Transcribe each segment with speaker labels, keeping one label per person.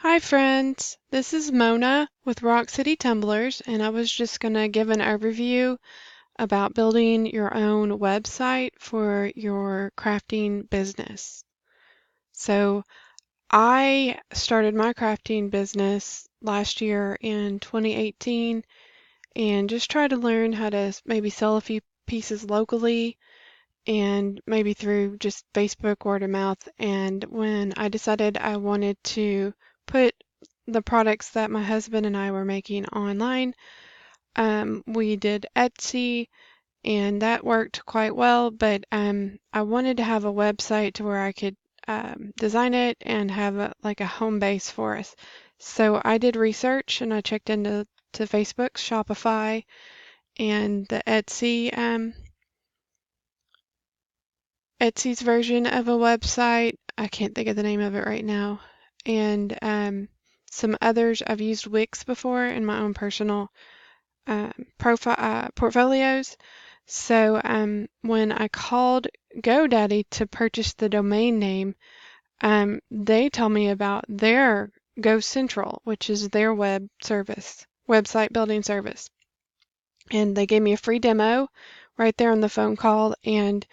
Speaker 1: Hi friends, this is Mona with Rock City Tumblers, and I was just going to give an overview about building your own website for your crafting business. So I started my crafting business last year in 2018 and just tried to learn how to maybe sell a few pieces locally and maybe through just Facebook word of mouth. And when I decided I wanted to put the products that my husband and I were making online, we did Etsy, and that worked quite well. But I wanted to have a website to where I could design it and have like a home base for us. So I did research and I checked into Facebook, Shopify, and the Etsy's version of a website. I can't think of the name of it right now. And some others. I've used Wix before in my own personal portfolios. So when I called GoDaddy to purchase the domain name, they told me about their GoCentral, which is their website building service. And they gave me a free demo right there on the phone call, and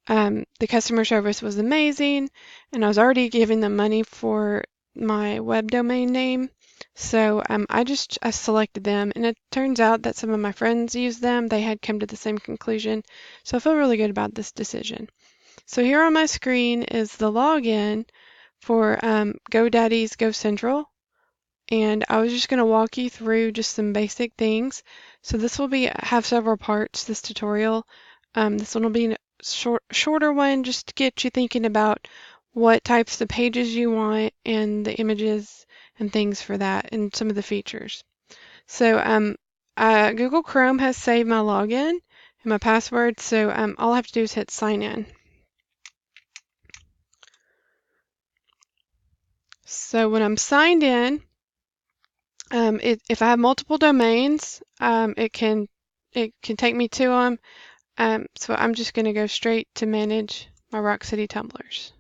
Speaker 1: the customer service was amazing, and I was already giving them money for my web domain name. So I selected them, and it turns out that some of my friends used them. They had come to the same conclusion. So I feel really good about this decision. So here on my screen is the login for GoDaddy's GoCentral. And I was just going to walk you through just some basic things. So this will have several parts, this tutorial. This one will be a shorter one just to get you thinking about what types of pages you want and the images and things for that and some of the features. So Google Chrome has saved my login and my password, so all I have to do is hit sign in. So when I'm signed in, if I have multiple domains, it can take me to them. So I'm just going to go straight to manage my Rock City Tumblers.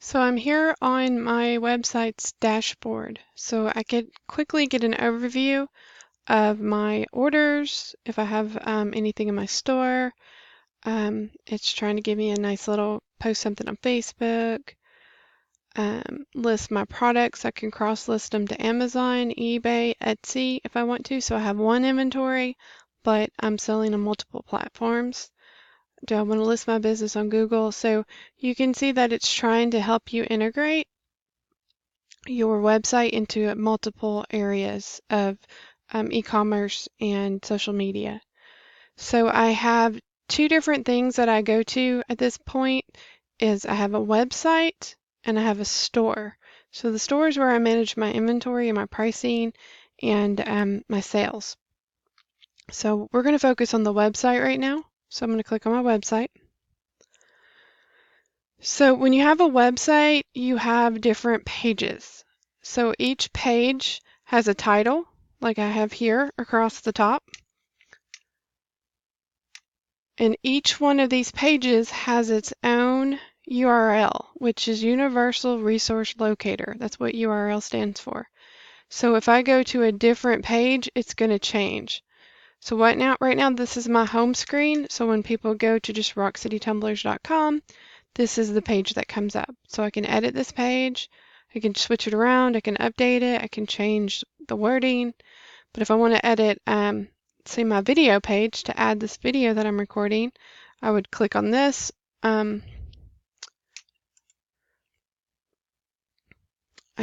Speaker 1: So I'm here on my website's dashboard. So I could quickly get an overview of my orders, if I have anything in my store. It's trying to give me a nice little post something on Facebook. List my products. I can cross-list them to Amazon, eBay, Etsy if I want to. So I have one inventory, but I'm selling on multiple platforms. Do I want to list my business on Google? So you can see that it's trying to help you integrate your website into multiple areas of e-commerce and social media. So I have two different things that I go to at this point is I have a website and I have a store. So the store is where I manage my inventory and my pricing and my sales. So we're going to focus on the website right now. So I'm going to click on my website. So when you have a website, you have different pages. So each page has a title, like I have here across the top. And each one of these pages has its own URL, which is Universal Resource Locator. That's what URL stands for. So if I go to a different page, it's going to change. So right now, this is my home screen. So when people go to just rockcitytumblers.com, this is the page that comes up. So I can edit this page, I can switch it around, I can update it, I can change the wording. But if I want to edit, say my video page to add this video that I'm recording, I would click on this. I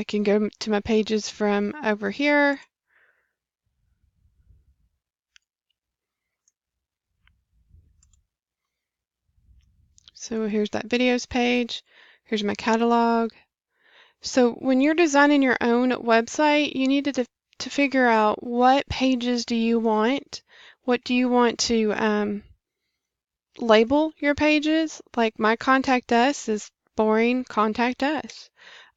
Speaker 1: can go to my pages from over here. So here's that videos page. Here's my catalog. So when you're designing your own website, you need to figure out what pages do you want? What do you want to label your pages? Like my contact us is boring contact us.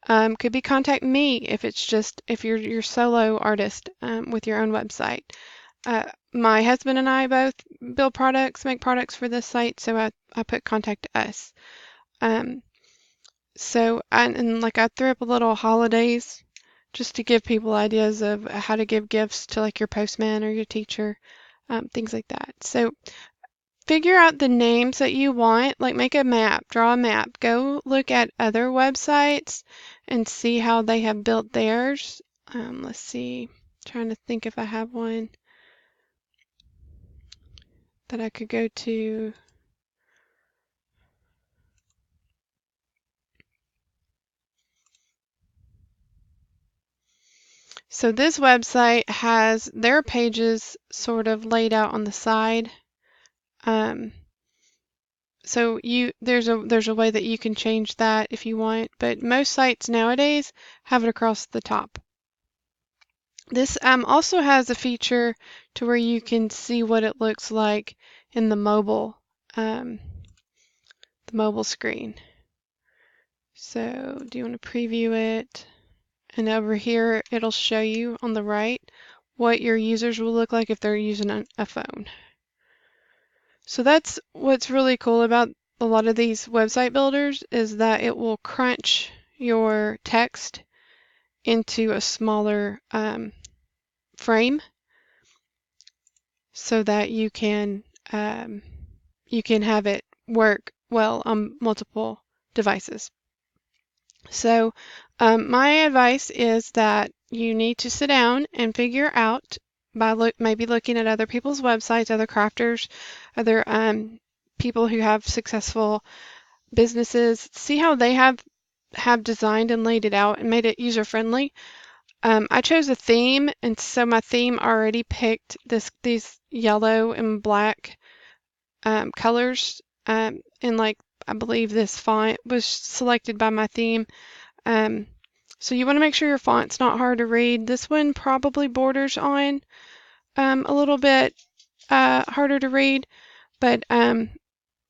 Speaker 1: Could be contact me if you're your solo artist with your own website. My husband and I both build products, make products for this site, so I put contact us. Um, and like I threw up a little holidays just to give people ideas of how to give gifts to like your postman or your teacher, things like that. So figure out the names that you want, like make a map, draw a map, go look at other websites and see how they have built theirs. Let's see, trying to think if I have one that I could go to. So this website has their pages sort of laid out on the side. Um, so there's a way that you can change that if you want, but most sites nowadays have it across the top. This also has a feature to where you can see what it looks like in um, the mobile screen. So do you want to preview it? And over here, it'll show you on the right what your users will look like if they're using a phone. So that's what's really cool about a lot of these website builders is that it will crunch your text into a smaller frame so that you can have it work well on multiple devices. So my advice is that you need to sit down and figure out by maybe looking at other people's websites, other crafters, other people who have successful businesses, see how they have designed and laid it out and made it user friendly. I chose a theme, and so my theme already picked these yellow and black colors, and like I believe this font was selected by my theme. Um, so you want to make sure your font's not hard to read. This one probably borders on a little bit harder to read, but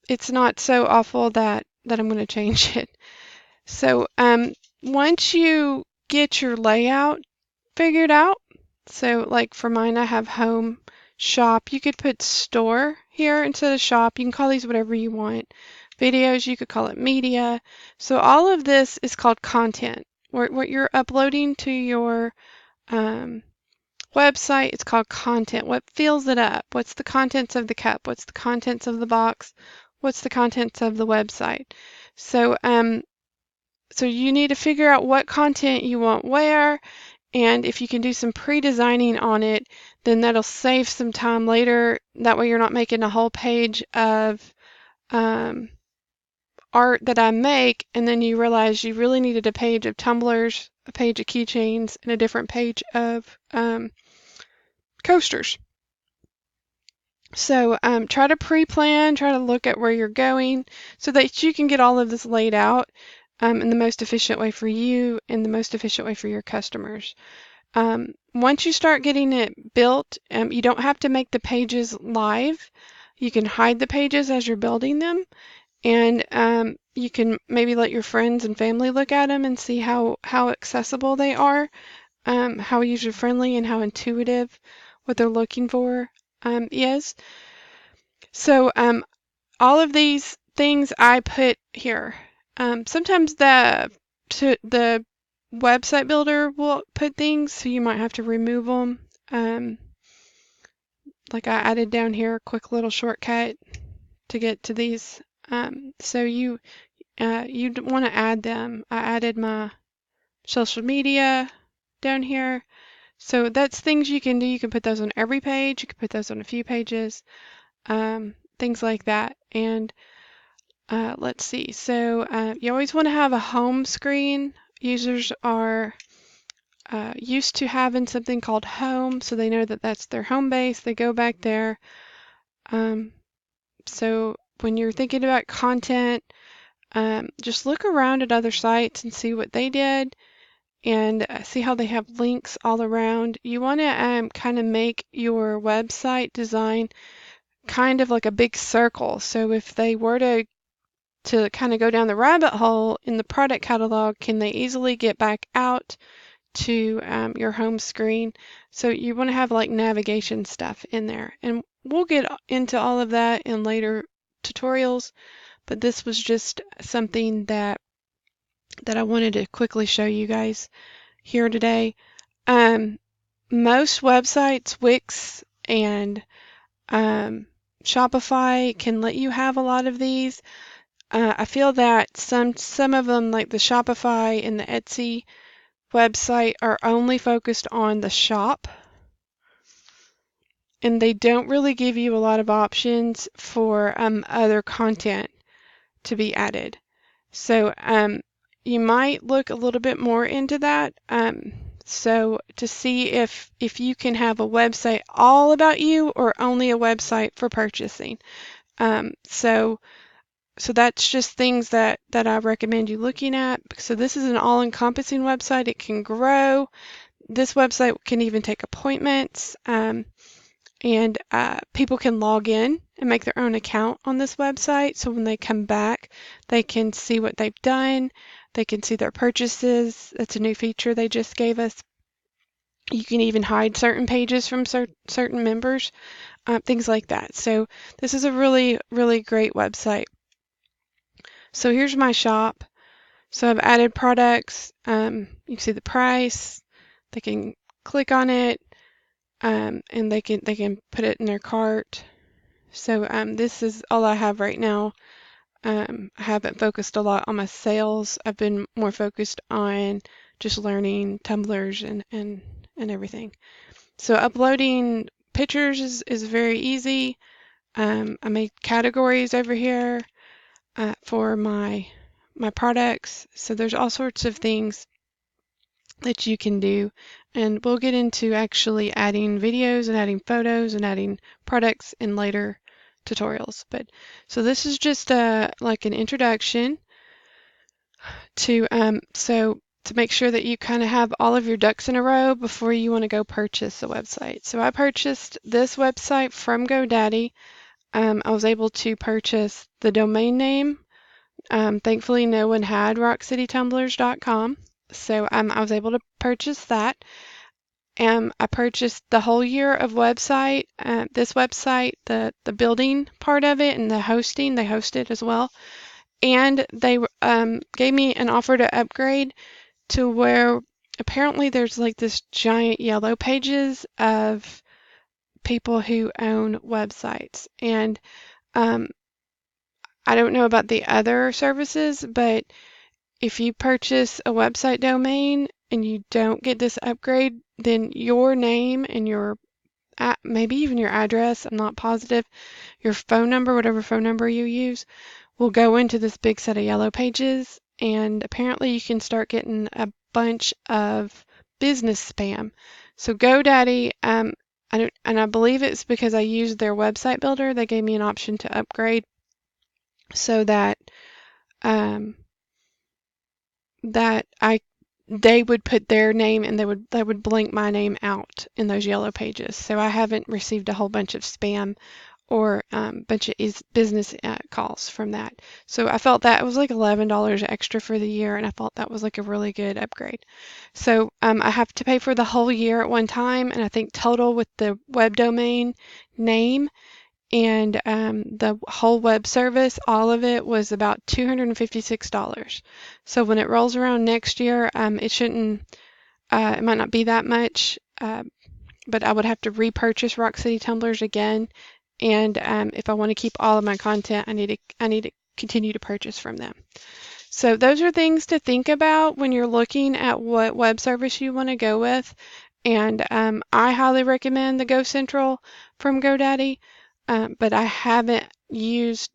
Speaker 1: it's not so awful that I'm going to change it. So once you get your layout figured out, so like for mine, I have home, shop. You could put store here instead of shop. You can call these whatever you want. Videos, you could call it media. So all of this is called content. What you're uploading to your um, website, it's called content. What fills it up? What's the contents of the cup? What's the contents of the box? What's the contents of the website? So you need to figure out what content you want where, and if you can do some pre-designing on it, then that'll save some time later. That way you're not making a whole page of um, art that I make, and then you realize you really needed a page of tumblers, a page of keychains, and a different page of coasters. So try to pre-plan, try to look at where you're going so that you can get all of this laid out in the most efficient way for you and the most efficient way for your customers. Once you start getting it built, you don't have to make the pages live. You can hide the pages as you're building them, and you can maybe let your friends and family look at them and see how accessible they are, how user-friendly and how intuitive what they're looking for is. So all of these things I put here. Sometimes the website builder will put things, so you might have to remove them. Like I added down here a quick little shortcut to get to these. So you'd want to add them. I added my social media down here. So that's things you can do. You can put those on every page. You can put those on a few pages, things like that. And let's see. So you always want to have a home screen. Users are used to having something called home, so they know that that's their home base. They go back there. So when you're thinking about content, just look around at other sites and see what they did and see how they have links all around. You want to kind of make your website design kind of like a big circle. So if they were to kind of go down the rabbit hole in the product catalog, can they easily get back out to your home screen? So you want to have like navigation stuff in there. And we'll get into all of that in later tutorials, but this was just something that I wanted to quickly show you guys here today. Most websites, Wix and Shopify, can let you have a lot of these. I feel that some of them, like the Shopify and the Etsy website, are only focused on the shop, and they don't really give you a lot of options for other content to be added. So you might look a little bit more into that. So to see if you can have a website all about you or only a website for purchasing. So that's just things that I recommend you looking at. So this is an all-encompassing website. It can grow. This website can even take appointments. And people can log in and make their own account on this website. So when they come back, they can see what they've done. They can see their purchases. That's a new feature they just gave us. You can even hide certain pages from certain members, things like that. So this is a really, really great website. So here's my shop. So I've added products. You can see the price. They can click on it. And they can put it in their cart. So this is all I have right now. I haven't focused a lot on my sales. I've been more focused on just learning tumblers and everything. So uploading pictures is very easy. I made categories over here for my products. So there's all sorts of things that you can do, and we'll get into actually adding videos and adding photos and adding products in later tutorials. But so this is just like an introduction to to make sure that you kind of have all of your ducks in a row before you want to go purchase a website. So I purchased this website from GoDaddy. I was able to purchase the domain name. Thankfully, no one had rockcitytumblers.com. So I was able to purchase that. I purchased the whole year of website. This website, the building part of it and the hosting, they host it as well. And they gave me an offer to upgrade to where apparently there's like this giant yellow pages of people who own websites. And I don't know about the other services, but if you purchase a website domain and you don't get this upgrade, then your name and your maybe even your address, I'm not positive, your phone number, whatever phone number you use, will go into this big set of yellow pages. And apparently you can start getting a bunch of business spam. So GoDaddy, and I believe it's because I used their website builder, they gave me an option to upgrade so that they would put their name and they would blank my name out in those yellow pages. So I haven't received a whole bunch of spam or bunch of business calls from that. So I felt that it was like $11 extra for the year, and I thought that was like a really good upgrade. So I have to pay for the whole year at one time, and I think total with the web domain name and the whole web service, all of it was about $256. So when it rolls around next year, it shouldn't, it might not be that much, but I would have to repurchase Rock City Tumblers again. And if I want to keep all of my content, I need to continue to purchase from them. So those are things to think about when you're looking at what web service you want to go with. And I highly recommend the GoCentral from GoDaddy. But I haven't used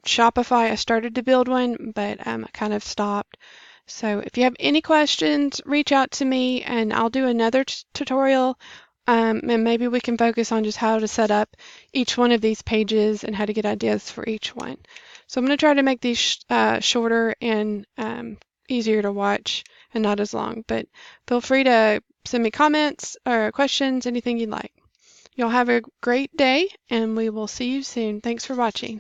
Speaker 1: Shopify. I started to build one, but I kind of stopped. So if you have any questions, reach out to me and I'll do another tutorial. And maybe we can focus on just how to set up each one of these pages and how to get ideas for each one. So I'm going to try to make these shorter and easier to watch and not as long. But feel free to send me comments or questions, anything you'd like. Y'all have a great day, and we will see you soon. Thanks for watching.